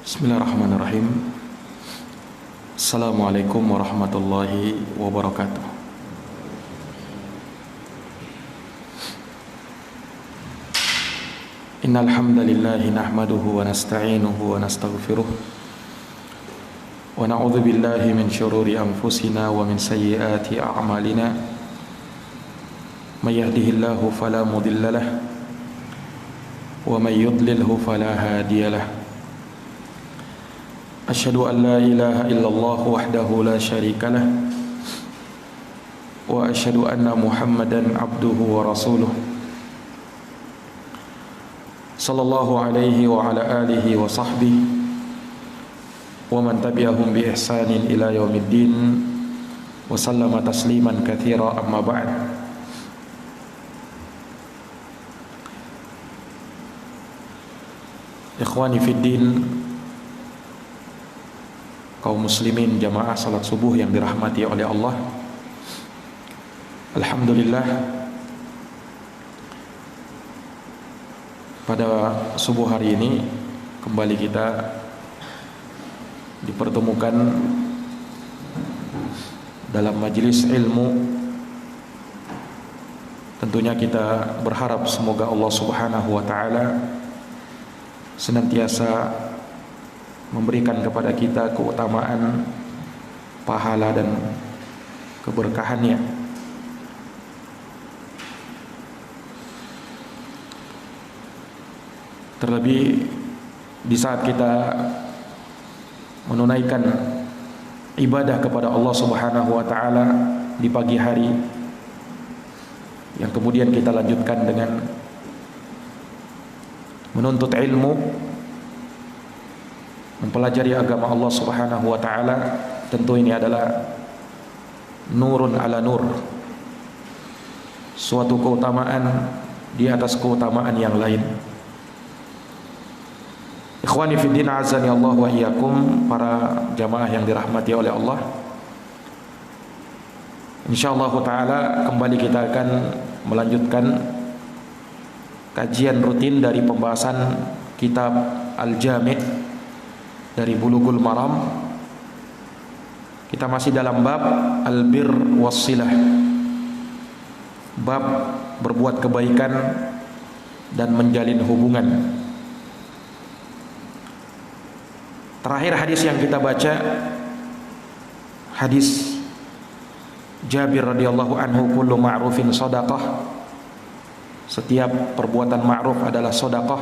Bismillahirrahmanirrahim. Assalamualaikum warahmatullahi wabarakatuh. Innal hamdalillahi nahmaduhu wa nasta'inuhu wa nastaghfiruh wa na'udzu billahi min syururi anfusina wa min sayyiati a'malina. May yahdihillahu fala mudilla lahu wa may yudlilhu fala hadiya lahu. Asyhadu an la ilaha illallah wahdahu la syarika lah wa asyhadu anna Muhammadan abduhu wa rasuluh sallallahu alaihi wa ala alihi wa sahbihi wa man tabi'ahum bi ihsanin ila yaumiddin wa sallama tasliman katsira, amma ba'd. Ikhwani fid din, kaum muslimin jamaah salat subuh yang dirahmati oleh Allah. Alhamdulillah, pada subuh hari ini kembali kita dipertemukan dalam majelis ilmu. Tentunya kita berharap semoga Allah Subhanahu wa taala senantiasa memberikan kepada kita keutamaan, pahala dan keberkahannya. Terlebih di saat kita menunaikan ibadah kepada Allah Subhanahu wa taala di pagi hari, yang kemudian kita lanjutkan dengan menuntut ilmu, mempelajari agama Allah Subhanahu wa taala. Tentu ini adalah nurun ala nur, suatu keutamaan di atas keutamaan yang lain. Ikhwani fiddin, azani Allah wa iyyakum, para jamaah yang dirahmati oleh Allah. Insyaallah taala kembali kita akan melanjutkan kajian rutin dari pembahasan kitab Al-Jami' dari Bulughul Maram. Kita masih dalam bab al-bir was-silah, bab berbuat kebaikan dan menjalin hubungan. Terakhir hadis yang kita baca, hadis Jabir radhiyallahu anhu, kullu ma'rufin shadaqah, setiap perbuatan ma'ruf adalah sedekah,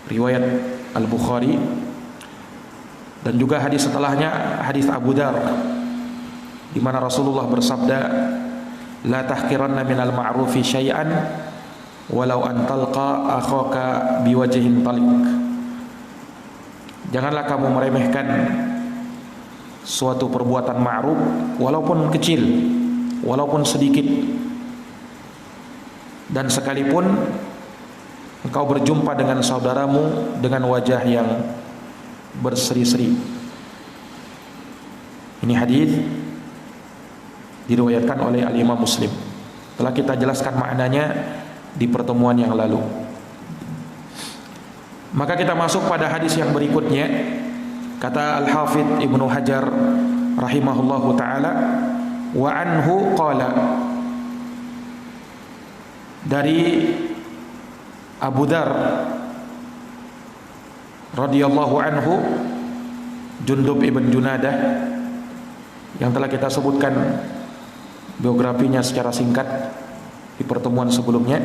riwayat Al-Bukhari. Dan juga hadis setelahnya, hadis Abu Dar, di mana Rasulullah bersabda, la tahqiranna minal ma'rufi syai'an walau an talqa akhaka biwajhin talik. Janganlah kamu meremehkan suatu perbuatan ma'ruf, walaupun kecil, walaupun sedikit, dan sekalipun engkau berjumpa dengan saudaramu dengan wajah yang berseri-seri. Ini hadis diriwayatkan oleh Al-Imam Muslim. Telah kita jelaskan maknanya di pertemuan yang lalu. Maka kita masuk pada hadis yang berikutnya. Kata Al-Hafidh Ibnu Hajar rahimahullahu taala, wa anhu qala, dari Abu Dar radhiyallahu anhu, Jundub ibn Junadah, yang telah kita sebutkan biografinya secara singkat di pertemuan sebelumnya.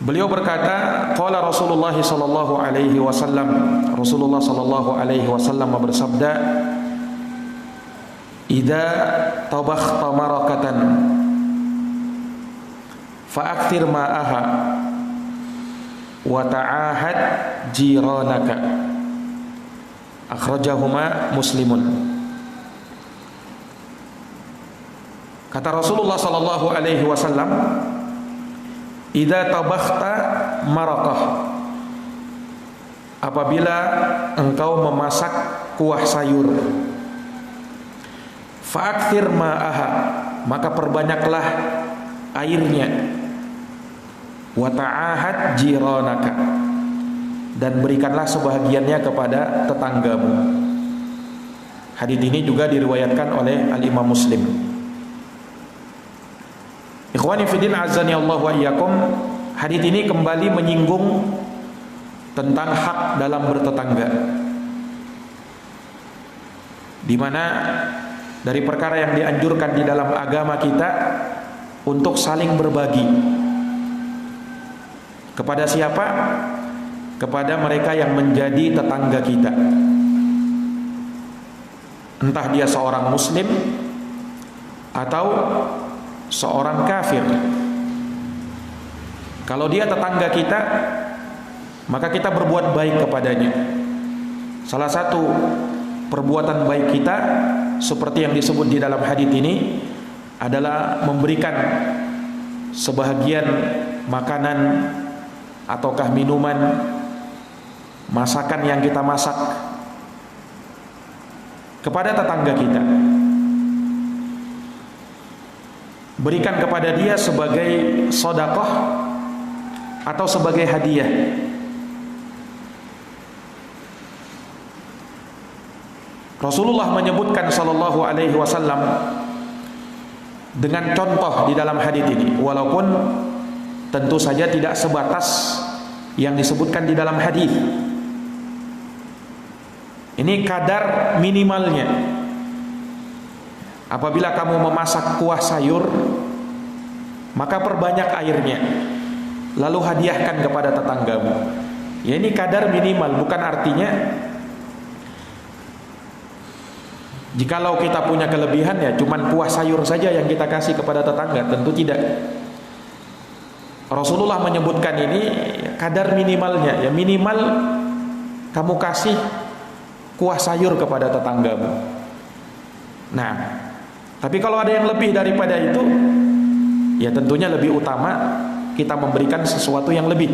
Beliau berkata, qala Rasulullah sallallahu alaihi wasallam, Rasulullah sallallahu alaihi wasallam bersabda, idza tabakhta marakatan fa'akthir ma'aha wa ta'ahad jiranaka. Akhrajahuma Muslimun. Kata Rasulullah sallallahu alaihi wasallam, idza tabakhta marakah, apabila engkau memasak kuah sayur, fa'akthir ma'aha, maka perbanyaklah airnya, wa ta'ahad jiranaka, dan berikanlah sebahagiannya kepada tetanggamu. Hadis ini juga diriwayatkan oleh Al-Imam Muslim. Ikhwani fiddin azani Allah wa iyyakum, hadis ini kembali menyinggung tentang hak dalam bertetangga, di mana dari perkara yang dianjurkan di dalam agama kita untuk saling berbagi. Kepada siapa? Kepada mereka yang menjadi tetangga kita, entah dia seorang muslim atau seorang kafir. Kalau dia tetangga kita, maka kita berbuat baik kepadanya. Salah satu perbuatan baik kita, seperti yang disebut di dalam hadis ini, adalah memberikan sebahagian makanan ataukah minuman, masakan yang kita masak kepada tetangga kita. Berikan kepada dia sebagai sedekah atau sebagai hadiah. Rasulullah menyebutkan sallallahu alaihi wasallam dengan contoh di dalam hadis ini, walaupun tentu saja tidak sebatas yang disebutkan di dalam hadis. Ini kadar minimalnya. Apabila kamu memasak kuah sayur, maka perbanyak airnya, lalu hadiahkan kepada tetanggamu. Ya, ini kadar minimal, bukan artinya jikalau kita punya kelebihan ya cuman kuah sayur saja yang kita kasih kepada tetangga, tentu tidak. Rasulullah menyebutkan ini kadar minimalnya, ya minimal kamu kasih kuah sayur kepada tetanggamu. Nah, tapi kalau ada yang lebih daripada itu, ya tentunya lebih utama kita memberikan sesuatu yang lebih.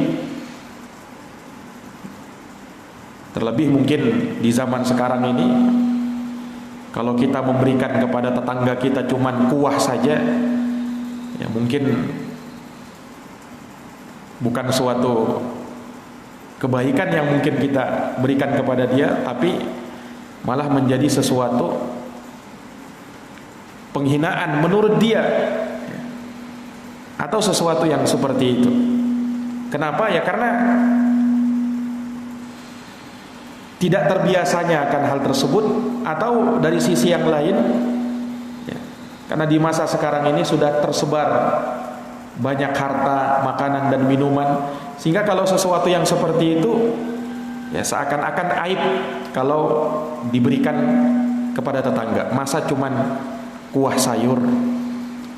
Terlebih mungkin di zaman sekarang ini, kalau kita memberikan kepada tetangga kita cuman kuah saja, ya mungkin bukan suatu kebaikan yang mungkin kita berikan kepada dia, tapi malah menjadi sesuatu penghinaan menurut dia, atau sesuatu yang seperti itu. Kenapa? Ya karena tidak terbiasanya akan hal tersebut, atau dari sisi yang lain ya, karena di masa sekarang ini sudah tersebar banyak harta, makanan dan minuman, sehingga kalau sesuatu yang seperti itu ya seakan-akan aib kalau diberikan kepada tetangga. Masa cuman kuah sayur,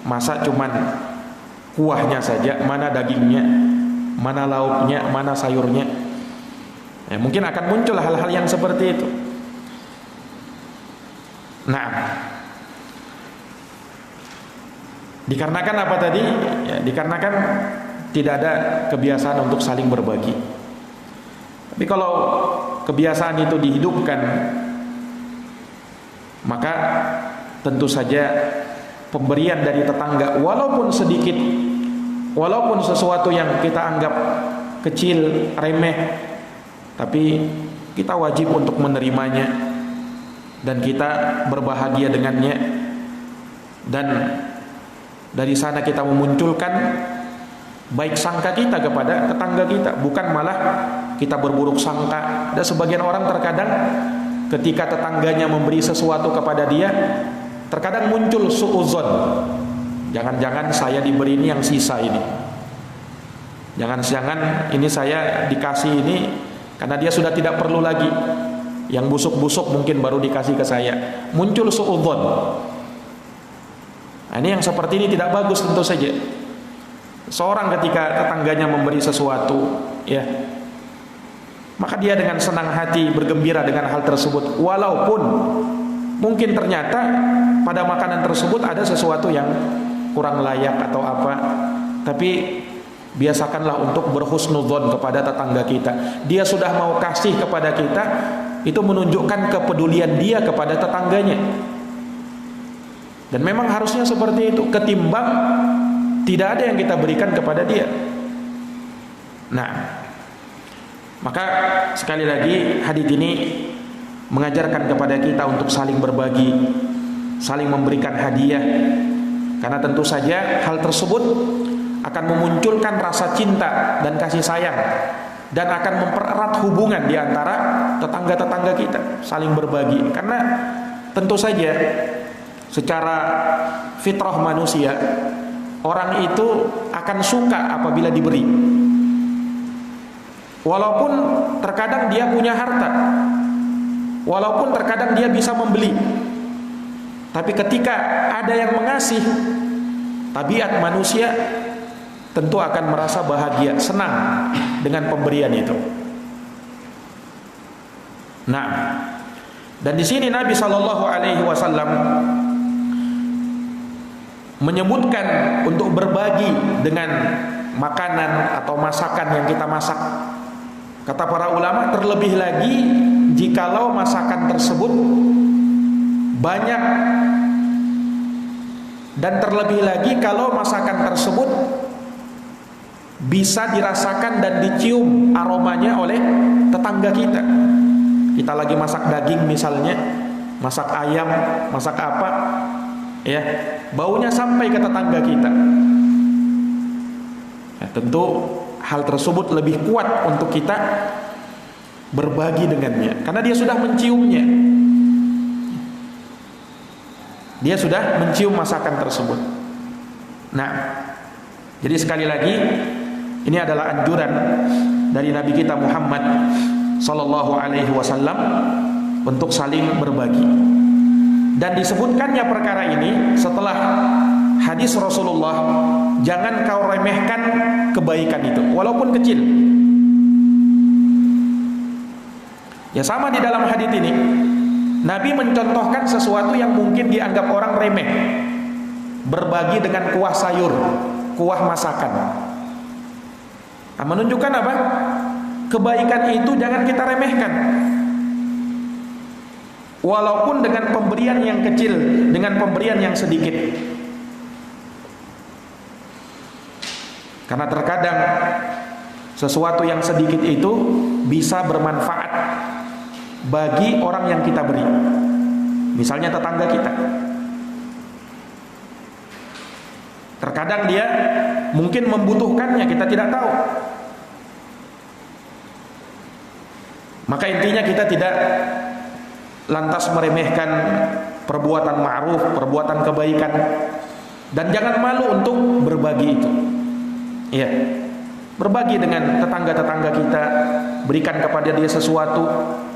masa cuman kuahnya saja, mana dagingnya, mana lauknya, mana sayurnya. Ya, mungkin akan muncul hal-hal yang seperti itu. Nah, dikarenakan apa tadi? Ya, dikarenakan tidak ada kebiasaan untuk saling berbagi. Tapi kalau kebiasaan itu dihidupkan, maka tentu saja pemberian dari tetangga, walaupun sedikit, walaupun sesuatu yang kita anggap kecil, remeh, tapi kita wajib untuk menerimanya dan kita berbahagia dengannya, dan dari sana kita memunculkan baik sangka kita kepada tetangga kita, bukan malah kita berburuk sangka. Ada sebagian orang terkadang ketika tetangganya memberi sesuatu kepada dia, terkadang muncul suudzon, jangan-jangan saya diberi ini yang sisa ini, jangan-jangan ini saya dikasih ini karena dia sudah tidak perlu lagi, yang busuk-busuk mungkin baru dikasih ke saya. Muncul suudzon. Nah, ini yang seperti ini tidak bagus tentu saja. Seorang ketika tetangganya memberi sesuatu, ya, maka dia dengan senang hati bergembira dengan hal tersebut, walaupun mungkin ternyata pada makanan tersebut ada sesuatu yang kurang layak atau apa, tapi biasakanlah untuk berhusnudzon kepada tetangga kita. Dia sudah mau kasih kepada kita, itu menunjukkan kepedulian dia kepada tetangganya. Dan memang harusnya seperti itu, ketimbang tidak ada yang kita berikan kepada dia. Nah, Maka sekali lagi hadis ini mengajarkan kepada kita untuk saling berbagi, saling memberikan hadiah. Karena tentu saja hal tersebut akan memunculkan rasa cinta dan kasih sayang, dan akan mempererat hubungan di antara tetangga-tetangga kita, saling berbagi. Karena tentu saja secara fitrah manusia, orang itu akan suka apabila diberi. Walaupun terkadang dia punya harta, walaupun terkadang dia bisa membeli, tapi ketika ada yang mengasih, tabiat manusia tentu akan merasa bahagia, senang dengan pemberian itu. Nah, dan di sini Nabi Shallallahu Alaihi Wasallam menyebutkan untuk berbagi dengan makanan atau masakan yang kita masak. Kata para ulama, terlebih lagi jikalau masakan tersebut banyak, dan terlebih lagi kalau masakan tersebut bisa dirasakan dan dicium aromanya oleh tetangga kita. Kita lagi masak daging misalnya, masak ayam, masak apa, ya, baunya sampai ke tetangga kita. Ya, tentu hal tersebut lebih kuat untuk kita berbagi dengannya, karena dia sudah menciumnya. Dia sudah mencium masakan tersebut. Nah, jadi sekali lagi, ini adalah anjuran dari Nabi kita Muhammad Sallallahu Alaihi Wasallam untuk saling berbagi. Dan disebutkannya perkara ini setelah hadis Rasulullah, jangan kau remehkan kebaikan itu, walaupun kecil. Ya, sama di dalam hadis ini Nabi mencontohkan sesuatu yang mungkin dianggap orang remeh, berbagi dengan kuah sayur, kuah masakan. Nah, menunjukkan apa? Kebaikan itu jangan kita remehkan, walaupun dengan pemberian yang kecil, dengan pemberian yang sedikit. Karena terkadang sesuatu yang sedikit itu bisa bermanfaat bagi orang yang kita beri. Misalnya tetangga kita, terkadang dia mungkin membutuhkannya, kita tidak tahu. Maka intinya kita tidak lantas meremehkan perbuatan ma'ruf, perbuatan kebaikan, dan jangan malu untuk berbagi itu. Iya, berbagi dengan tetangga-tetangga kita, berikan kepada dia sesuatu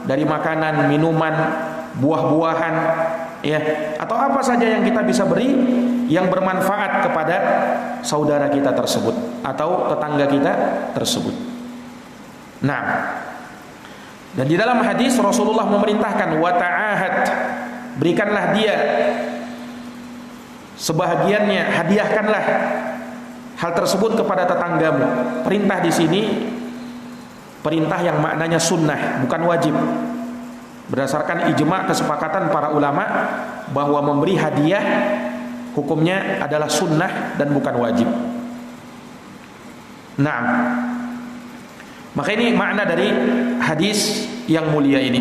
dari makanan, minuman, buah-buahan, ya, atau apa saja yang kita bisa beri yang bermanfaat kepada saudara kita tersebut atau tetangga kita tersebut. Nah, dan di dalam hadis Rasulullah memerintahkan wa ta'ahad, berikanlah dia sebahagiannya, hadiahkanlah hal tersebut kepada tetanggamu. Perintah di sini perintah yang maknanya sunnah, bukan wajib. Berdasarkan ijma' kesepakatan para ulama bahwa memberi hadiah hukumnya adalah sunnah dan bukan wajib. Nah, maka ini makna dari hadis yang mulia ini.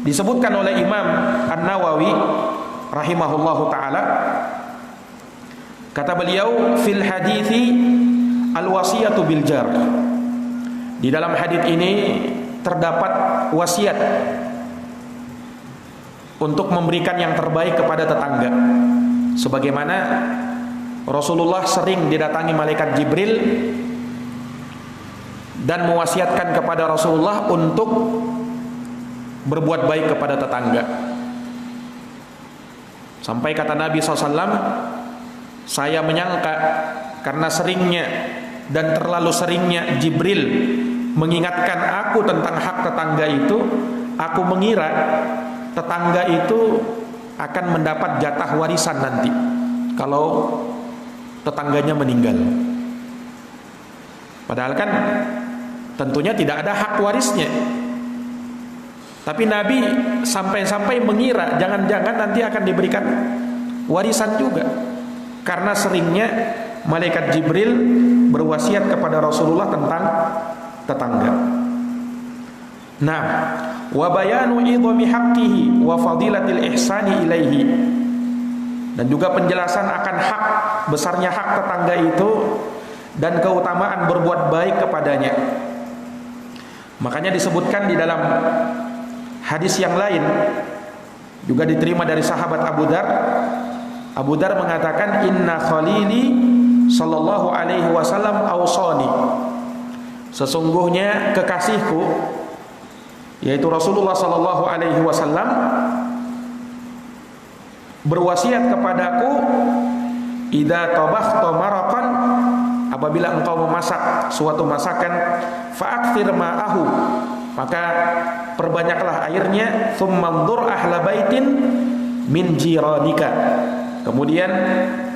Disebutkan oleh Imam An-Nawawi rahimahullahu ta'ala, kata beliau, fil hadithi al-wasiyatu bil jar. Di dalam hadis ini terdapat wasiat untuk memberikan yang terbaik kepada tetangga. Sebagaimana Rasulullah sering didatangi malaikat Jibril dan mewasiatkan kepada Rasulullah untuk berbuat baik kepada tetangga. Sampai kata Nabi SAW, saya menyangka karena seringnya dan terlalu seringnya Jibril mengingatkan aku tentang hak tetangga itu, aku mengira tetangga itu akan mendapat jatah warisan nanti kalau tetangganya meninggal. Padahal kan tentunya tidak ada hak warisnya. Tapi Nabi sampai-sampai mengira jangan-jangan nanti akan diberikan warisan juga, karena seringnya malaikat Jibril berwasiat kepada Rasulullah tentang tetangga. Nah, wa bayanu idhami haqqihi wa fadilatil ihsani ilaihi. Dan juga penjelasan akan hak, besarnya hak tetangga itu dan keutamaan berbuat baik kepadanya. Makanya disebutkan di dalam hadis yang lain, juga diterima dari sahabat Abu Dar. Abu Dar mengatakan, inna khalili sallallahu alaihi wasallam awsani. Sesungguhnya kekasihku, yaitu Rasulullah sallallahu alaihi wasallam, berwasiat kepadaku, idza tabakhta maraqan, apabila engkau memasak suatu masakan, fa'akthir ma'ahu, maka perbanyaklah airnya, tsumma nzur ahla baitin min jiranika, kemudian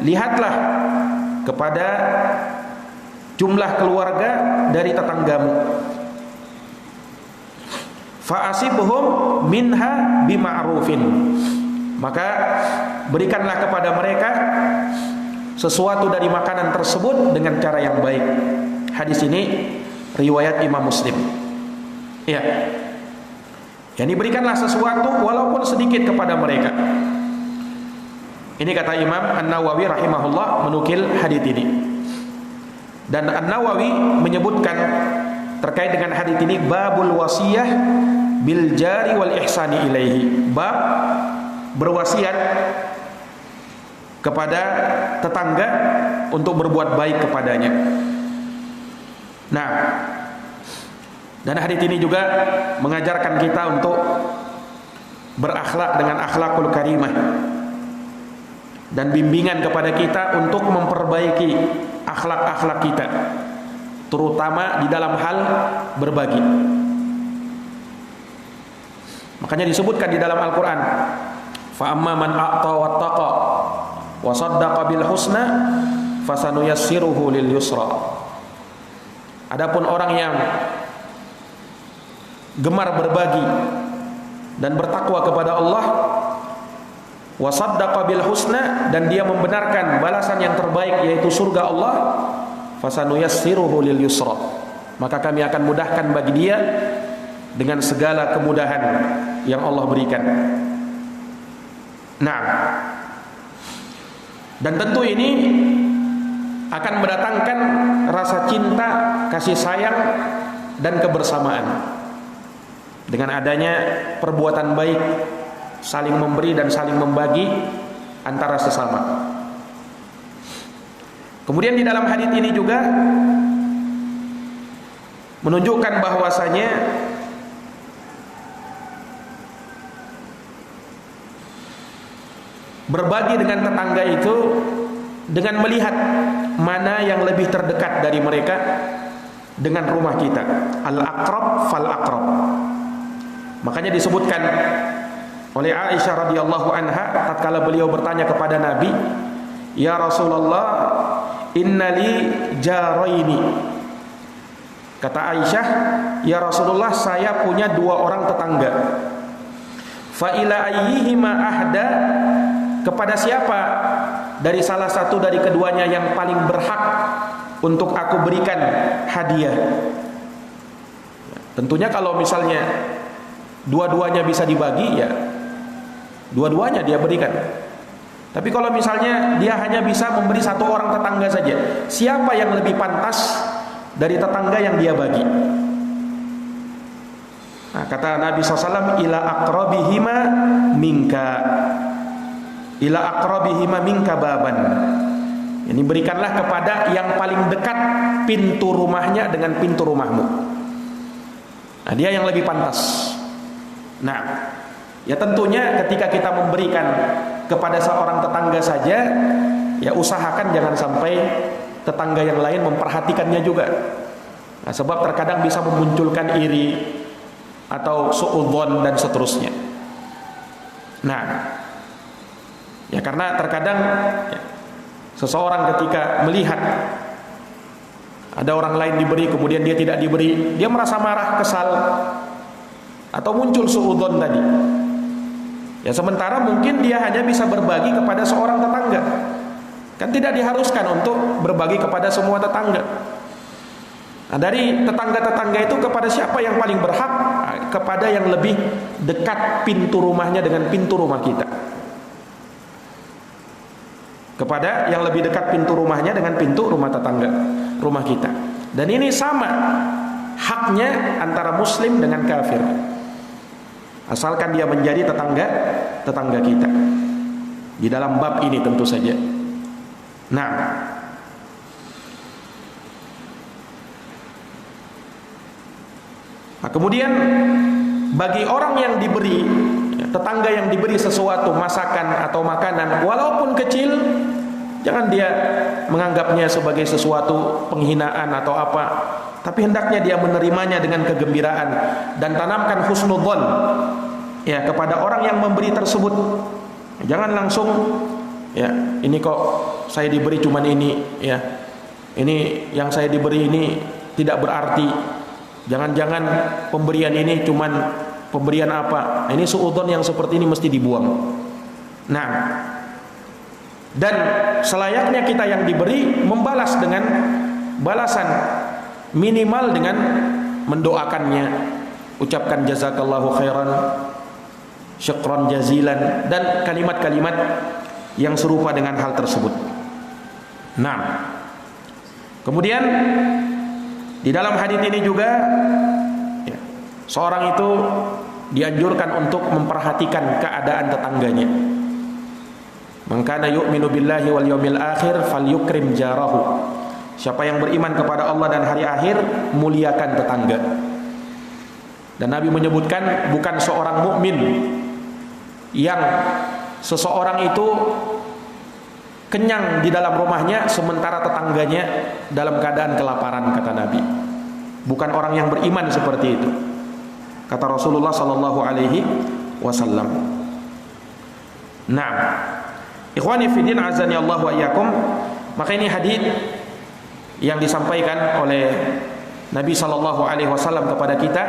lihatlah kepada jumlah keluarga dari tetanggamu, fa'asibhum minha bima'rufin, maka berikanlah kepada mereka sesuatu dari makanan tersebut dengan cara yang baik. Hadis ini riwayat Imam Muslim. Ya. Yani berikanlah sesuatu walaupun sedikit kepada mereka. Ini kata Imam An-Nawawi rahimahullah menukil hadis ini. Dan An-Nawawi menyebutkan terkait dengan hadis ini, babul wasiyah bil jari wal ihsani ilaihi. Bab berwasiat kepada tetangga untuk berbuat baik kepadanya. Nah, dan hadits ini juga mengajarkan kita untuk berakhlak dengan akhlakul karimah, dan bimbingan kepada kita untuk memperbaiki akhlak-akhlak kita, terutama di dalam hal berbagi. Makanya disebutkan di dalam Al-Quran, fa amma man a'ta wattaqa wa saddaqa bil husna fasanuyassiruhu lil yusra. Adapun orang yang gemar berbagi dan bertakwa kepada Allah, wa saddaqa bil husna, dan dia membenarkan balasan yang terbaik yaitu surga Allah, fasanuyassiruhu lil yusra, maka kami akan mudahkan bagi dia dengan segala kemudahan yang Allah berikan. Nah, dan tentu ini akan mendatangkan rasa cinta, kasih sayang, dan kebersamaan dengan adanya perbuatan baik, saling memberi dan saling membagi antara sesama. Kemudian di dalam hadits ini juga menunjukkan bahwasanya berbagi dengan tetangga itu dengan melihat mana yang lebih terdekat dari mereka dengan rumah kita. Al-aqrab fal-aqrab. Makanya disebutkan oleh Aisyah radhiyallahu anha tatkala beliau bertanya kepada Nabi, "Ya Rasulullah, innali jaraini." Kata Aisyah, "Ya Rasulullah, saya punya dua orang tetangga. Fa ila ayyihima ahda?" Kepada siapa dari salah satu dari keduanya yang paling berhak untuk aku berikan hadiah? Tentunya kalau misalnya dua-duanya bisa dibagi, ya dua-duanya dia berikan. Tapi kalau misalnya dia hanya bisa memberi satu orang tetangga saja, siapa yang lebih pantas dari tetangga yang dia bagi? Nah, kata Nabi SAW, ila aqrabihima minka, ila aqrabihima minka baban. Ini berikanlah kepada yang paling dekat pintu rumahnya dengan pintu rumahmu. Nah, dia yang lebih pantas. Nah, ya tentunya ketika kita memberikan kepada seorang tetangga saja, ya usahakan jangan sampai tetangga yang lain memperhatikannya juga. Nah, sebab terkadang bisa memunculkan iri atau suudzon dan seterusnya. Nah, ya karena terkadang ya, seseorang ketika melihat ada orang lain diberi kemudian dia tidak diberi, dia merasa marah, kesal, atau muncul suudzon tadi. Ya sementara mungkin dia hanya bisa berbagi kepada seorang tetangga. Kan tidak diharuskan untuk berbagi kepada semua tetangga. Nah, dari tetangga-tetangga itu kepada siapa yang paling berhak? Nah, kepada yang lebih dekat pintu rumahnya dengan pintu rumah kita. Kepada yang lebih dekat pintu rumahnya dengan pintu rumah tetangga, rumah kita. Dan ini sama haknya antara muslim dengan kafir, asalkan dia menjadi tetangga kita. Di dalam bab ini tentu saja. Nah, kemudian bagi orang yang diberi, tetangga yang diberi sesuatu, masakan atau makanan walaupun kecil, jangan dia menganggapnya sebagai sesuatu penghinaan atau apa, tapi hendaknya dia menerimanya dengan kegembiraan dan tanamkan husnudzon ya kepada orang yang memberi tersebut. Jangan langsung ya, ini kok saya diberi cuman ini ya, ini yang saya diberi ini tidak berarti, jangan-jangan pemberian ini cuman pemberian apa. Ini suudzon yang seperti ini mesti dibuang. Nah, dan selayaknya kita yang diberi membalas dengan balasan minimal dengan mendoakannya, ucapkan jazakallahu khairan, syukran jazilan, dan kalimat-kalimat yang serupa dengan hal tersebut. Nah, kemudian di dalam hadis ini juga ya, seorang itu dianjurkan untuk memperhatikan keadaan tetangganya. Man kana yu'minu billahi wal yawmil akhir falyukrim jarahu. Siapa yang beriman kepada Allah dan hari akhir, muliakan tetangga. Dan Nabi menyebutkan bukan seorang mukmin yang seseorang itu kenyang di dalam rumahnya sementara tetangganya dalam keadaan kelaparan, kata Nabi. Bukan orang yang beriman seperti itu, kata Rasulullah sallallahu alaihi wasallam. Nah, ikhwani fiddin azani Allah wa iyyakum, maka ini hadis yang disampaikan oleh Nabi sallallahu alaihi wasallam kepada kita,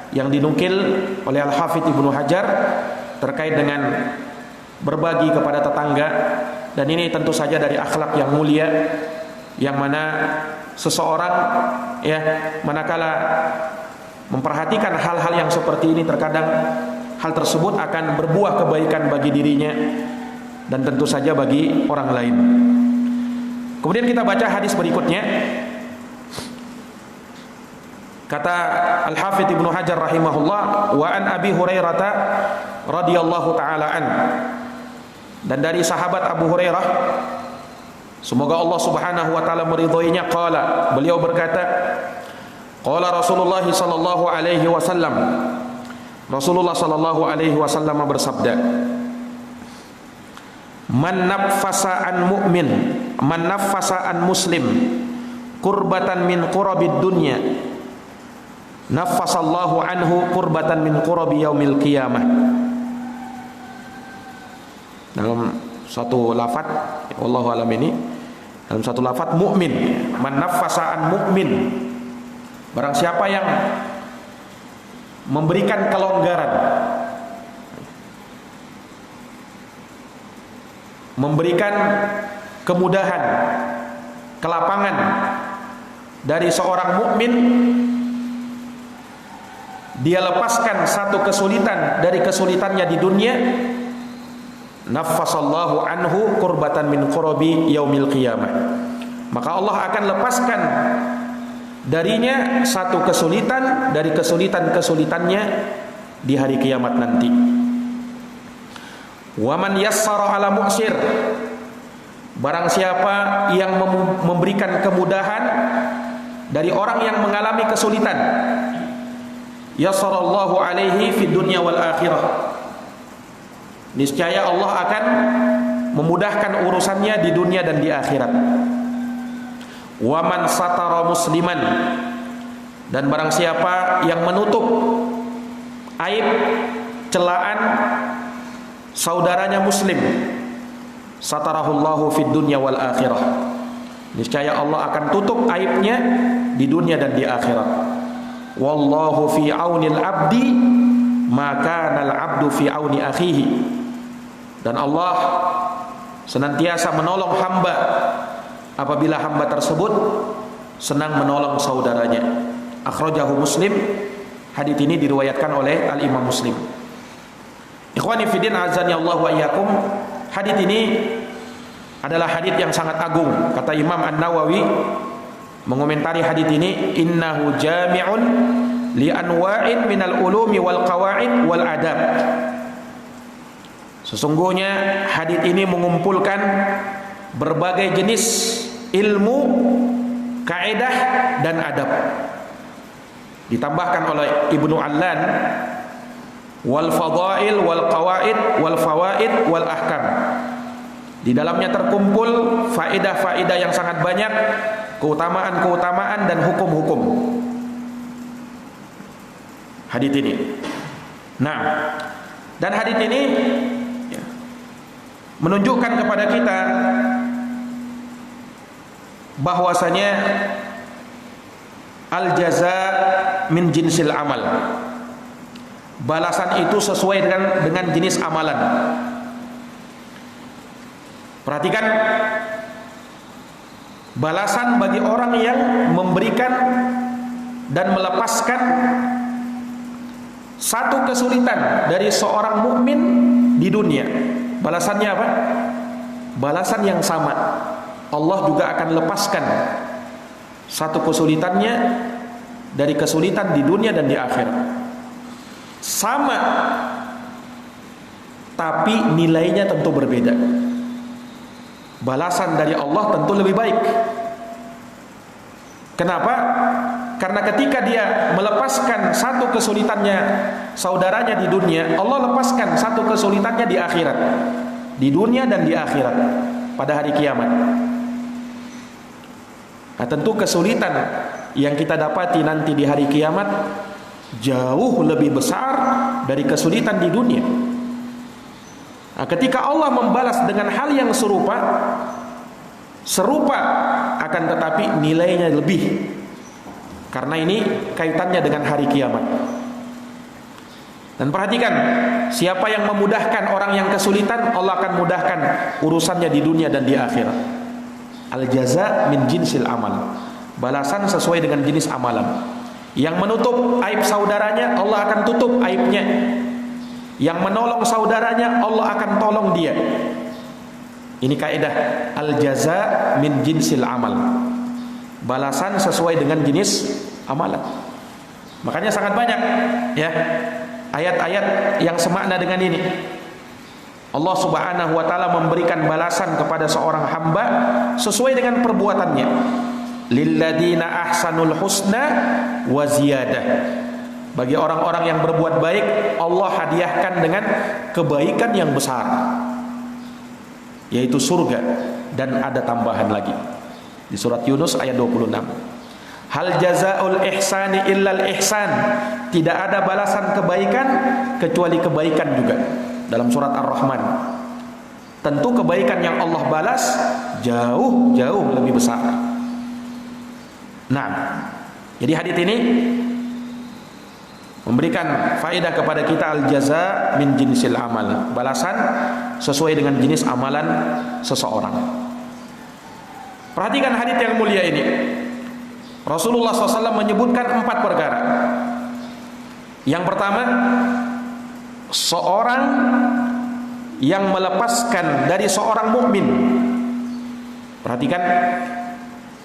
yang dinukil oleh Al-Hafidz Ibnu Hajar terkait dengan berbagi kepada tetangga. Dan ini tentu saja dari akhlak yang mulia, yang mana seseorang ya, manakala memperhatikan hal-hal yang seperti ini, terkadang hal tersebut akan berbuah kebaikan bagi dirinya dan tentu saja bagi orang lain. Kemudian kita baca hadis berikutnya. Kata Al-Hafidz Ibnu Hajar rahimahullah, wa an Abi Hurairah radhiyallahu taala an. Dan dari sahabat Abu Hurairah, semoga Allah Subhanahu wa taala meridhoinya, qala, beliau berkata, qala Rasulullah sallallahu alaihi wasallam, Rasulullah sallallahu alaihi wasallam bersabda, man naffasa an mu'min, man naffasa an muslim kurbatan min qurabid dunya, naffasallahu anhu kurbatan min qurabi yaumil qiyamah. Dalam satu lafaz, wallahu alam, ini dalam satu lafaz mukmin, man naffasa an mukmin, barang siapa yang memberikan kelonggaran, memberikan kemudahan, kelapangan dari seorang mukmin, dia lepaskan satu kesulitan dari kesulitannya di dunia, naffasallahu anhu kurbatan min qurabi yaumil qiyamah, maka Allah akan lepaskan darinya satu kesulitan dari kesulitan-kesulitannya di hari kiamat nanti. Wa man yassara ala mu'sir, barang siapa yang memberikan kemudahan dari orang yang mengalami kesulitan, yassarallahu alaihi fid dunya wal akhirah, niscaya Allah akan memudahkan urusannya di dunia dan di akhirat. Wa man satara musliman, dan barang siapa yang menutup aib, celaan saudaranya muslim, satarahullahu fid dunya wal akhirah, niscaya Allah akan tutup aibnya di dunia dan di akhirat. Wallahu fi aunil abdi maka kanal abdu fi auni akhihi, dan Allah senantiasa menolong hamba apabila hamba tersebut senang menolong saudaranya. Akhrajahu Muslim, Hadits ini diriwayatkan oleh Al-Imam Muslim. Ikhwani fiddin azani Allah wa iyyakum. Hadits ini adalah hadits yang sangat agung. Kata Imam An-Nawawi mengomentari hadits ini, innahu jami'un li anwa'in minal ulumi wal qawaid wal adab. Sesungguhnya hadits ini mengumpulkan berbagai jenis ilmu, kaidah dan adab. Ditambahkan oleh Ibnu Allan, wal fadail wal qawaid wal fawaid wal ahkam. Di dalamnya terkumpul faedah-faedah yang sangat banyak, keutamaan-keutamaan dan hukum-hukum. Hadits ini. Nah, dan hadits ini menunjukkan kepada kita bahwasanya al-jaza min jinsil amal. Balasan itu sesuai dengan jenis amalan. Perhatikan, balasan bagi orang yang memberikan dan melepaskan satu kesulitan dari seorang mukmin di dunia. Balasannya apa? Balasan yang sama. Allah juga akan lepaskan satu kesulitannya dari kesulitan di dunia dan di akhirat. Sama, tapi nilainya tentu berbeda. Balasan dari Allah tentu lebih baik. Kenapa? Karena ketika dia melepaskan satu kesulitannya saudaranya di dunia, Allah lepaskan satu kesulitannya di akhirat. Di dunia dan di akhirat pada hari kiamat. Nah, tentu kesulitan yang kita dapati nanti di hari kiamat jauh lebih besar dari kesulitan di dunia. Nah, ketika Allah membalas dengan hal yang serupa akan tetapi nilainya lebih, karena ini kaitannya dengan hari kiamat. Dan perhatikan, siapa yang memudahkan orang yang kesulitan, Allah akan mudahkan urusannya di dunia dan di akhirat. Al-jaza min jinsil amal. Balasan sesuai dengan jenis amalan. Yang menutup aib saudaranya, Allah akan tutup aibnya. Yang menolong saudaranya, Allah akan tolong dia. Ini kaidah al-jaza min jinsil amal. Balasan sesuai dengan jenis amalan. Makanya sangat banyak ya ayat-ayat yang semakna dengan ini. Allah Subhanahu wa taala memberikan balasan kepada seorang hamba sesuai dengan perbuatannya. Lilladina ahsanul husna wa ziyadah. Bagi orang-orang yang berbuat baik, Allah hadiahkan dengan kebaikan yang besar, yaitu surga, dan ada tambahan lagi. Di surat Yunus ayat 26. Hal jazaul ihsani illal ihsan. Tidak ada balasan kebaikan kecuali kebaikan juga. Dalam surat Ar-Rahman. Tentu kebaikan yang Allah balas jauh lebih besar. Nah, jadi hadits ini memberikan faedah kepada kita al-jaza min jinsil amal. Balasan sesuai dengan jenis amalan seseorang. Perhatikan hadits yang mulia ini. Rasulullah SAW menyebutkan 4 perkara. Yang pertama, seorang yang melepaskan dari seorang mukmin. Perhatikan,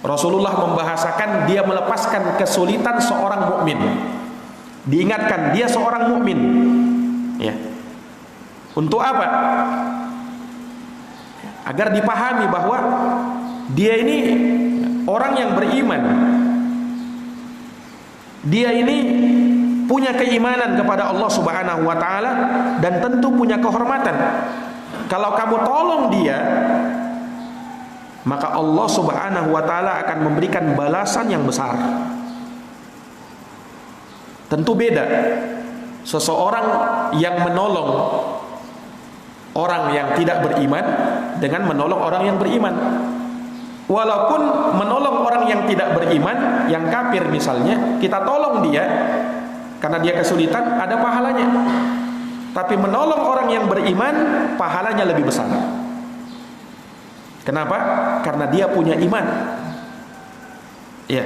Rasulullah membahasakan dia melepaskan kesulitan seorang mukmin. Diingatkan dia seorang mukmin. Ya. Untuk apa? Agar dipahami bahwa dia ini orang yang beriman. Dia ini punya keimanan kepada Allah Subhanahu wa taala dan tentu punya kehormatan. Kalau kamu tolong dia, maka Allah Subhanahu wa taala akan memberikan balasan yang besar. Tentu beda seseorang yang menolong orang yang tidak beriman dengan menolong orang yang beriman. Walaupun menolong orang yang tidak beriman, yang kafir misalnya, kita tolong dia karena dia kesulitan, ada pahalanya. Tapi menolong orang yang beriman, pahalanya lebih besar. Kenapa? Karena dia punya iman. Ya.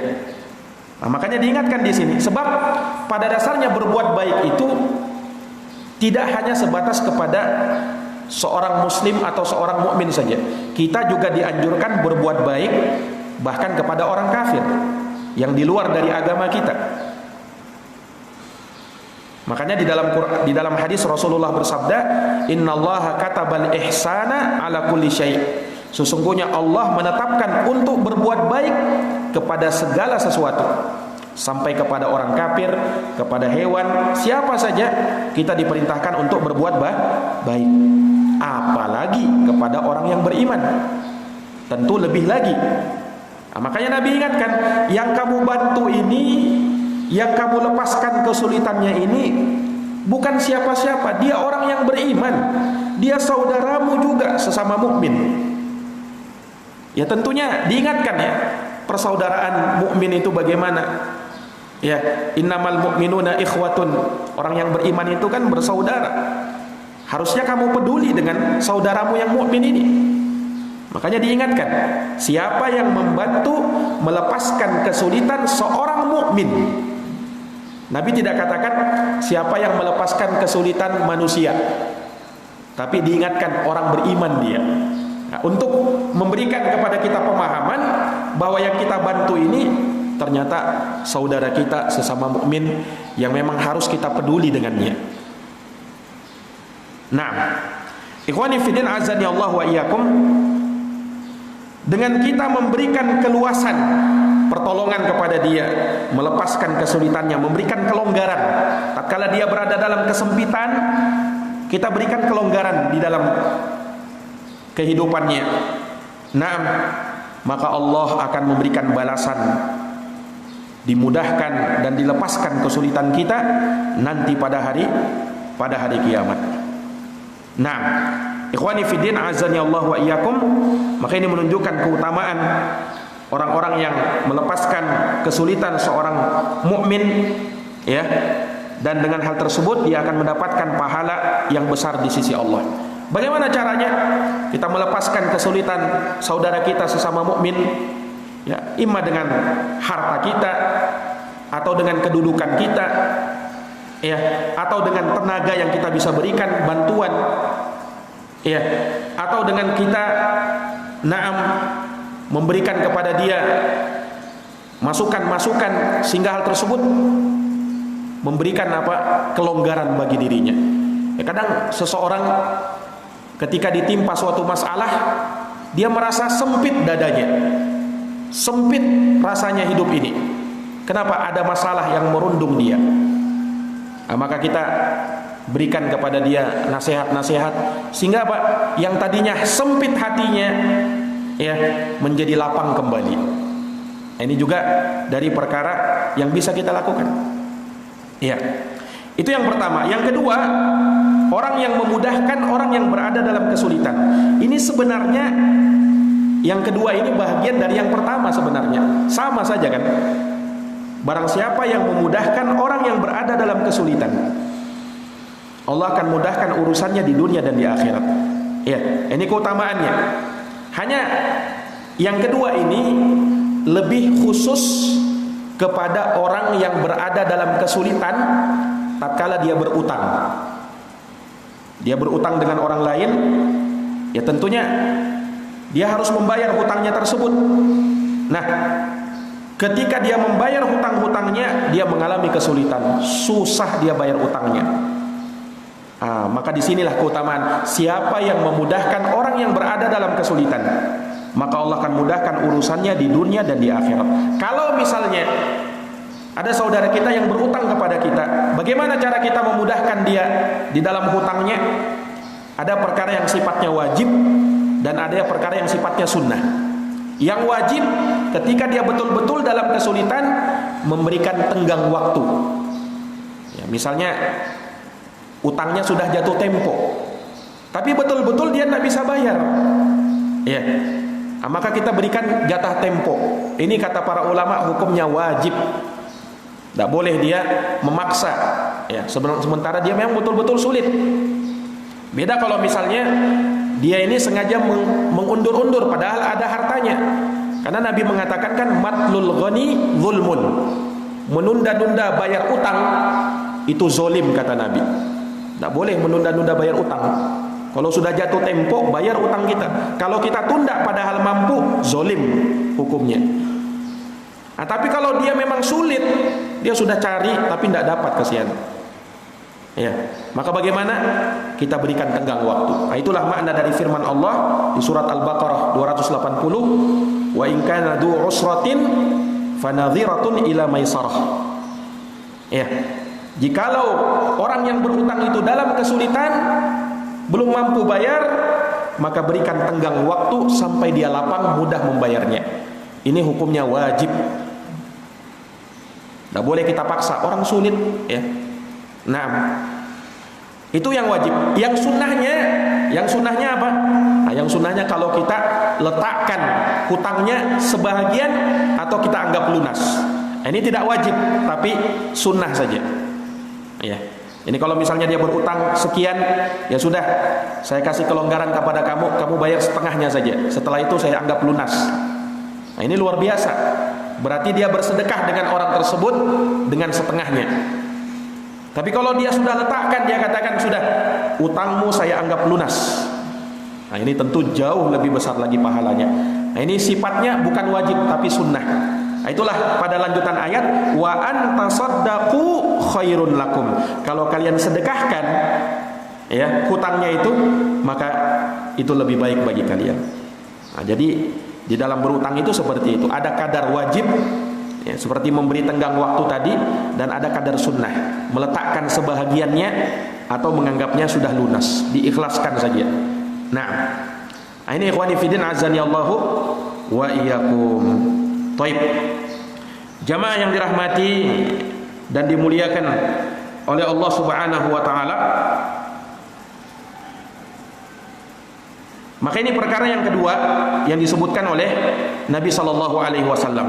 Nah, makanya diingatkan di sini, sebab pada dasarnya berbuat baik itu tidak hanya sebatas kepada seorang muslim atau seorang mukmin saja. Kita juga dianjurkan berbuat baik bahkan kepada orang kafir yang di luar dari agama kita. Makanya di dalam hadis Rasulullah bersabda, "Innallaha katabal ihsana ala kulli syai'." Sesungguhnya Allah menetapkan untuk berbuat baik kepada segala sesuatu, sampai kepada orang kafir, kepada hewan, siapa saja kita diperintahkan untuk berbuat baik. Apalagi kepada orang yang beriman, tentu lebih lagi. Nah, makanya Nabi ingatkan, yang kamu bantu ini, yang kamu lepaskan kesulitannya ini, bukan siapa-siapa, dia orang yang beriman, dia saudaramu juga sesama mukmin. Ya tentunya diingatkan ya, persaudaraan mukmin itu bagaimana? Ya, innamal mu'minuna ikhwatun. Orang yang beriman itu kan bersaudara. Harusnya kamu peduli dengan saudaramu yang mukmin ini. Makanya diingatkan, siapa yang membantu melepaskan kesulitan seorang mukmin. Nabi tidak katakan siapa yang melepaskan kesulitan manusia, tapi diingatkan orang beriman dia. Nah, untuk memberikan kepada kita pemahaman bahwa yang kita bantu ini ternyata saudara kita sesama mukmin yang memang harus kita peduli dengannya. Nah, ikhwani fillah azani Allah wa iyyakum, dengan kita memberikan keluasan pertolongan kepada dia, melepaskan kesulitannya, memberikan kelonggaran tatkala dia berada dalam kesempitan, kita berikan kelonggaran di dalam kehidupannya. Naam, maka Allah akan memberikan balasan, dimudahkan dan dilepaskan kesulitan kita nanti pada hari kiamat. Nah, ikhwani fiddin azani Allah wa iyyakum, maka ini menunjukkan keutamaan orang-orang yang melepaskan kesulitan seorang mukmin, ya, dan dengan hal tersebut dia akan mendapatkan pahala yang besar di sisi Allah. Bagaimana caranya kita melepaskan kesulitan saudara kita sesama mukmin? Ya, imma dengan harta kita, atau dengan kedudukan kita, ya, atau dengan tenaga yang kita bisa berikan bantuan, ya, atau dengan kita memberikan kepada dia masukan-masukan sehingga hal tersebut memberikan kelonggaran bagi dirinya. Ya, kadang seseorang ketika ditimpa suatu masalah, dia merasa sempit dadanya, sempit rasanya hidup ini. Kenapa? Ada masalah yang merundung dia. Nah, maka kita berikan kepada dia nasihat-nasihat sehingga yang tadinya sempit hatinya, ya, menjadi lapang kembali. Ini juga dari perkara yang bisa kita lakukan. Ya, itu yang pertama. Yang kedua, orang yang memudahkan orang yang berada dalam kesulitan. Ini sebenarnya yang kedua ini bagian dari yang pertama sebenarnya. Sama saja kan? Barang siapa yang memudahkan orang yang berada dalam kesulitan, Allah akan mudahkan urusannya di dunia dan di akhirat. Ya, ini keutamaannya. Hanya yang kedua ini lebih khusus kepada orang yang berada dalam kesulitan tatkala dia berutang. Dia berutang dengan orang lain, ya tentunya dia harus membayar hutangnya tersebut. Nah, ketika dia membayar hutang-hutangnya, dia mengalami kesulitan, susah dia bayar utangnya. Maka disinilah keutamaan. Siapa yang memudahkan orang yang berada dalam kesulitan, maka Allah akan mudahkan urusannya di dunia dan di akhirat. Kalau misalnya ada saudara kita yang berutang kepada kita, bagaimana cara kita memudahkan dia di dalam hutangnya? Ada perkara yang sifatnya wajib dan ada perkara yang sifatnya sunnah. Yang wajib, ketika dia betul-betul dalam kesulitan, memberikan tenggang waktu. Ya, misalnya utangnya sudah jatuh tempo, tapi betul-betul dia tidak bisa bayar, ya, maka kita berikan jatah tempo. Ini kata para ulama hukumnya wajib. Tidak boleh dia memaksa, ya, sementara dia memang betul-betul sulit. Beda kalau misalnya dia ini sengaja mengundur-undur padahal ada hartanya. Karena Nabi mengatakan kan matlul ghani zulmun. menunda-nunda bayar utang itu zolim, kata Nabi. Tidak boleh menunda-nunda bayar utang. Kalau sudah jatuh tempo, bayar utang kita. Kalau kita tunda padahal mampu, zolim hukumnya. Nah, tapi kalau dia memang sulit, dia sudah cari tapi tidak dapat, kasihan. Ya, maka bagaimana? Kita berikan tenggang waktu. Nah, itulah makna dari firman Allah di surat Al-Baqarah 280, wa in kana du usratin fanadhiratun ila maisarah. Ya, jikalau orang yang berutang itu dalam kesulitan, belum mampu bayar, maka berikan tenggang waktu sampai dia lapang mudah membayarnya. Ini hukumnya wajib. Tidak boleh kita paksa orang sulit, ya. Nah, itu yang wajib. Yang sunnahnya apa? Nah, yang sunnahnya kalau kita letakkan hutangnya sebahagian atau kita anggap lunas. Nah, ini tidak wajib, tapi sunnah saja. Ya. Ini kalau misalnya dia berutang sekian, ya sudah, saya kasih kelonggaran kepada kamu bayar setengahnya saja. Setelah itu saya anggap lunas. Nah, ini luar biasa. Berarti dia bersedekah dengan orang tersebut dengan setengahnya. Tapi kalau dia sudah letakkan, dia katakan sudah, utangmu saya anggap lunas. Nah, ini tentu jauh lebih besar lagi pahalanya. Nah, ini sifatnya bukan wajib tapi sunnah. Nah, itulah pada lanjutan ayat, wa antasaddaqu khairun lakum. Kalau kalian sedekahkan ya hutangnya itu, maka itu lebih baik bagi kalian. Nah, jadi di dalam berutang itu seperti itu, ada kadar wajib ya, seperti memberi tenggang waktu tadi, dan ada kadar sunnah, meletakkan sebahagiannya atau menganggapnya sudah lunas, diikhlaskan saja. Nah, ini ikhwani fillah azani Allahu wa iyyakum. Taib. Jamaah yang dirahmati dan dimuliakan oleh Allah Subhanahu wa taala. Maka ini perkara yang kedua yang disebutkan oleh Nabi sallallahu alaihi wasallam.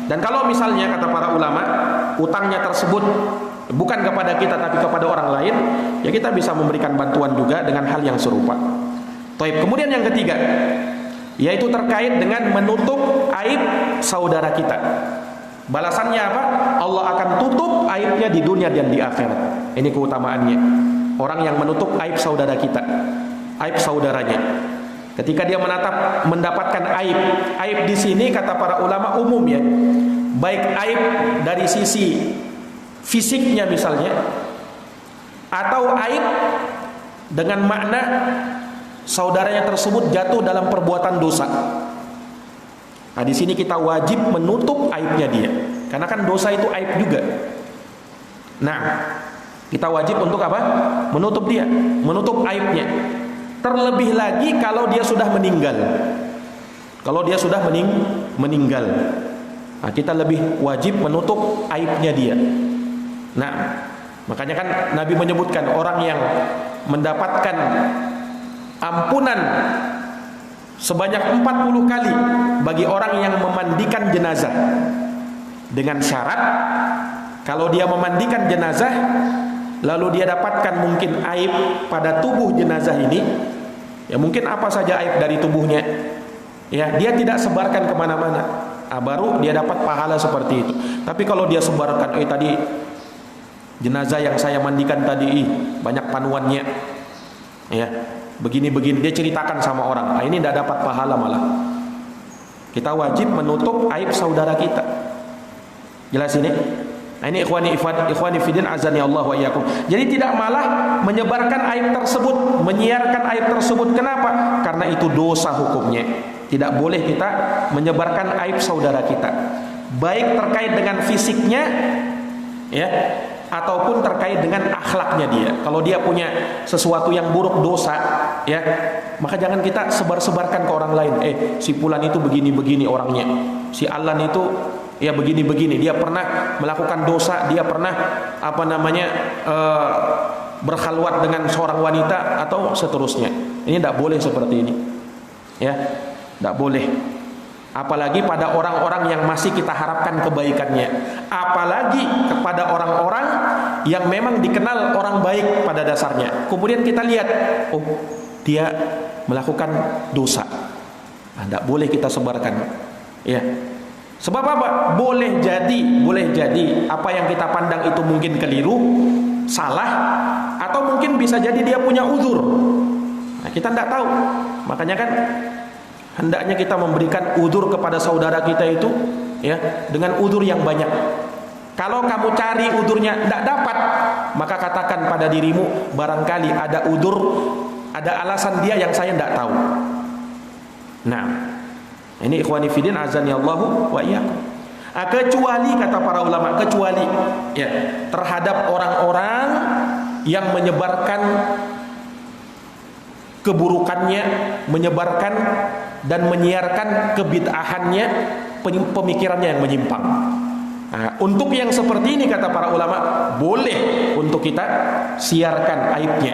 Dan kalau misalnya kata para ulama, utangnya tersebut bukan kepada kita tapi kepada orang lain, ya kita bisa memberikan bantuan juga dengan hal yang serupa. Taib. Kemudian yang ketiga, yaitu terkait dengan menutup aib saudara kita. Balasannya apa? Allah akan tutup aibnya di dunia dan di akhirat. Ini keutamaannya. Orang yang menutup aib saudara kita, aib saudaranya. Ketika dia mendapatkan aib di sini kata para ulama umum ya. Baik aib dari sisi fisiknya misalnya, atau aib dengan makna saudaranya tersebut jatuh dalam perbuatan dosa. Nah, di sini kita wajib menutup aibnya dia, karena kan dosa itu aib juga. Nah, kita wajib untuk apa? Menutup dia, menutup aibnya. Terlebih lagi kalau dia sudah meninggal. Kalau dia sudah meninggal, nah, kita lebih wajib menutup aibnya dia. Nah, makanya kan Nabi menyebutkan orang yang mendapatkan ampunan sebanyak 40 kali bagi orang yang memandikan jenazah, dengan syarat kalau dia memandikan jenazah lalu dia dapatkan mungkin aib pada tubuh jenazah ini, ya mungkin apa saja aib dari tubuhnya, ya dia tidak sebarkan kemana-mana, baru dia dapat pahala seperti itu. Tapi kalau dia sebarkan, tadi jenazah yang saya mandikan tadi banyak panuannya, ya begini-begini, dia ceritakan sama orang, ini tidak dapat pahala malah. Kita wajib menutup aib saudara kita. Jelas ini? Nah, ini ikhwani fiddin azani Allah wa iyyakum. Jadi tidak malah menyebarkan aib tersebut, menyiarkan aib tersebut. Kenapa? Karena itu dosa hukumnya. Tidak boleh kita menyebarkan aib saudara kita, baik terkait dengan fisiknya ya, ataupun terkait dengan akhlaknya dia. Kalau dia punya sesuatu yang buruk, dosa ya, maka jangan kita sebar-sebarkan ke orang lain. Si fulan itu begini-begini orangnya, si Alan itu ya begini-begini, dia pernah melakukan dosa, dia pernah berkhalwat dengan seorang wanita atau seterusnya. Ini tidak boleh seperti ini ya, tidak boleh. Apalagi pada orang-orang yang masih kita harapkan kebaikannya, apalagi kepada orang-orang yang memang dikenal orang baik pada dasarnya. Kemudian kita lihat, dia melakukan dosa, tidak boleh kita sebarkan ya. Sebab apa? Boleh jadi apa yang kita pandang itu mungkin keliru, salah, atau mungkin bisa jadi dia punya uzur. Nah, kita tidak tahu. Makanya kan hendaknya kita memberikan uzur kepada saudara kita itu ya dengan uzur yang banyak. Kalau kamu cari uzurnya tidak dapat, maka katakan pada dirimu, barangkali ada uzur, ada alasan dia yang saya tidak tahu. Nah, ini ikhwani fillah azani Allahu wa iyyakum. Kecuali kata para ulama, kecuali ya terhadap orang-orang yang menyebarkan keburukannya, menyebarkan dan menyiarkan kebid'ahannya, pemikirannya yang menyimpang. Nah, untuk yang seperti ini kata para ulama boleh untuk kita siarkan aibnya.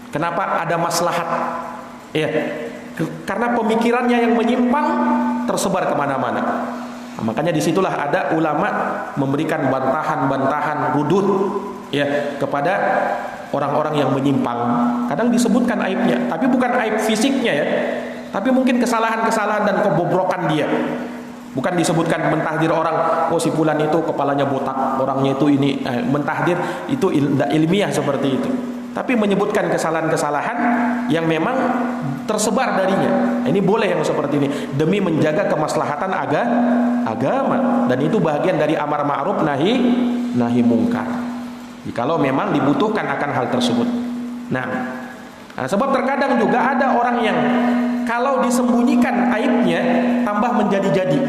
Kenapa? Ada maslahat. Ya, karena pemikirannya yang menyimpang tersebar kemana-mana. Nah, makanya disitulah ada ulama memberikan bantahan-bantahan rudud ya kepada orang-orang yang menyimpang. Kadang disebutkan aibnya, tapi bukan aib fisiknya ya, tapi mungkin kesalahan-kesalahan dan kebobrokan dia. Bukan disebutkan mentahdir orang, oh si fulan itu kepalanya botak, orangnya itu ini, mentahdir itu ilmiah seperti itu. Tapi menyebutkan kesalahan-kesalahan yang memang tersebar darinya. Ini boleh yang seperti ini demi menjaga kemaslahatan agama, dan itu bagian dari amar ma'ruf nahi mungkar. Kalau memang dibutuhkan akan hal tersebut. Nah, sebab terkadang juga ada orang yang kalau disembunyikan aibnya tambah menjadi-jadi.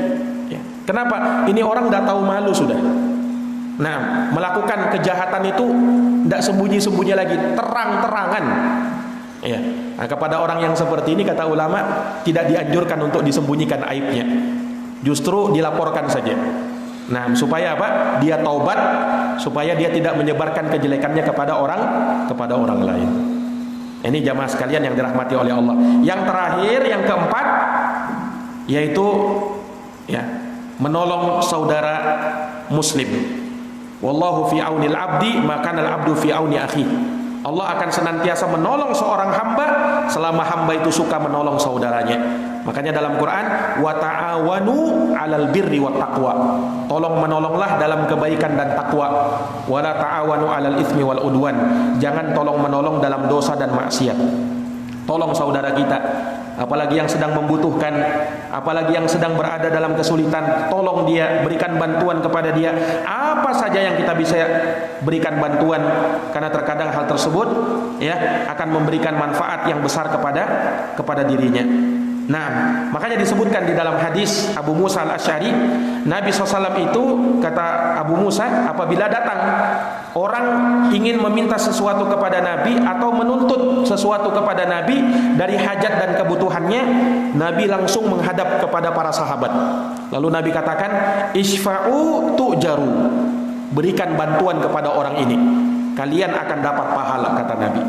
Ya. Kenapa? Ini orang tidak tahu malu sudah. Nah, melakukan kejahatan itu tidak sembunyi-sembunyi lagi, terang-terangan. Ya. Nah, kepada orang yang seperti ini kata ulama tidak dianjurkan untuk disembunyikan aibnya, justru dilaporkan saja. Nah, supaya apa? Dia taubat, supaya dia tidak menyebarkan kejelekannya kepada orang lain. Ini jamaah sekalian yang dirahmati oleh Allah. Yang terakhir, yang keempat, yaitu ya menolong saudara muslim. Wallahu fi aunil abdi, maka al-abdu fi auni akhi. Allah akan senantiasa menolong seorang hamba selama hamba itu suka menolong saudaranya. Makanya dalam Quran, wa ta'awanu 'alal birri wat taqwa. Tolong menolonglah dalam kebaikan dan takwa. Wa la ta'awanu 'alal itsmi wal udwan. Jangan tolong menolong dalam dosa dan maksiat. Tolong saudara kita, apalagi yang sedang membutuhkan, apalagi yang sedang berada dalam kesulitan, tolong dia, berikan bantuan kepada dia. Apa saja yang kita bisa berikan bantuan, karena terkadang hal tersebut ya akan memberikan manfaat yang besar kepada dirinya. Nah, makanya disebutkan di dalam hadis Abu Musa al-Asy'ari, Nabi SAW itu, kata Abu Musa, apabila datang orang ingin meminta sesuatu kepada Nabi atau menuntut sesuatu kepada Nabi dari hajat dan kebutuhannya, Nabi langsung menghadap kepada para sahabat. Lalu Nabi katakan, isfa'u tu'jaru, berikan bantuan kepada orang ini, kalian akan dapat pahala, kata Nabi.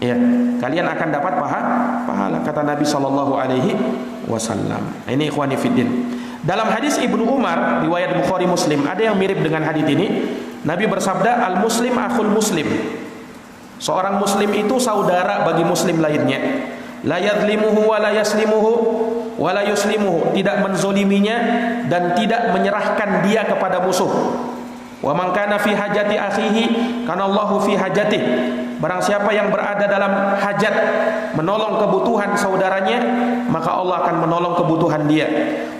Ya, kalian akan dapat pahala, kata Nabi sallallahu alaihi wasallam. Ini ikhwani fiddin. Dalam hadis Ibnu Umar riwayat Bukhari Muslim ada yang mirip dengan hadis ini. Nabi bersabda, al muslim akhul muslim. Seorang muslim itu saudara bagi muslim lainnya. La yadlimuhu wa la yaslimuhu wa la yuslimuhu, tidak menzoliminya dan tidak menyerahkan dia kepada musuh. Wa man kana fi hajati akhihi kana Allahu fi hajatihi. Barang siapa yang berada dalam hajat, menolong kebutuhan saudaranya, maka Allah akan menolong kebutuhan dia.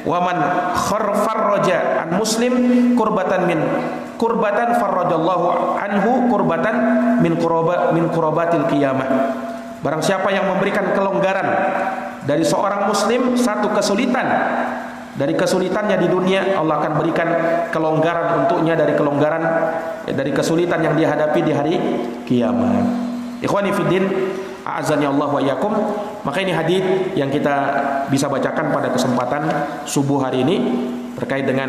Wa man farraja an muslim kurbatan farrajallahu anhu kurbatan min qurabatil qiyamah. Barang siapa yang memberikan kelonggaran dari seorang muslim satu kesulitan dari kesulitannya di dunia, Allah akan berikan kelonggaran untuknya dari kesulitan yang dihadapi di hari kiamat. Ikhwani fiddin, a'azani Allah wa iyyakum. Maka ini hadis yang kita bisa bacakan pada kesempatan subuh hari ini terkait dengan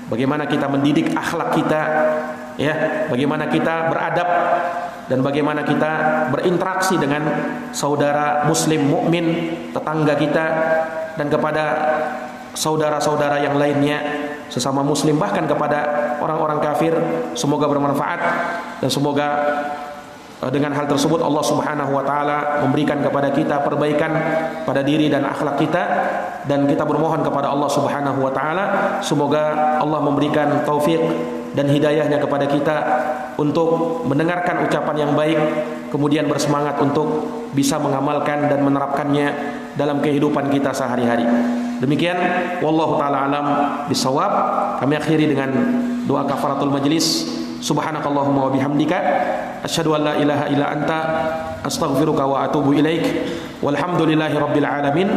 bagaimana kita mendidik akhlak kita, ya, bagaimana kita beradab dan bagaimana kita berinteraksi dengan saudara muslim mukmin, tetangga kita, dan kepada saudara-saudara yang lainnya sesama muslim, bahkan kepada orang-orang kafir. Semoga bermanfaat dan semoga Dengan hal tersebut Allah Subhanahu wa taala memberikan kepada kita perbaikan pada diri dan akhlak kita, dan kita bermohon kepada Allah Subhanahu wa taala semoga Allah memberikan taufik dan hidayahnya kepada kita untuk mendengarkan ucapan yang baik, kemudian bersemangat untuk bisa mengamalkan dan menerapkannya dalam kehidupan kita sehari-hari. Demikian, wallahu taala alam bisawab. Kami akhiri dengan doa kafaratul majlis. Subhanakallahumma wa bihamdika asyhadu an la ilaha illa anta astaghfiruka wa atubu ilaik. Walhamdulillahi rabbil alamin.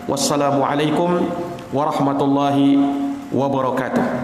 Wassalamu alaikum warahmatullahi wabarakatuh.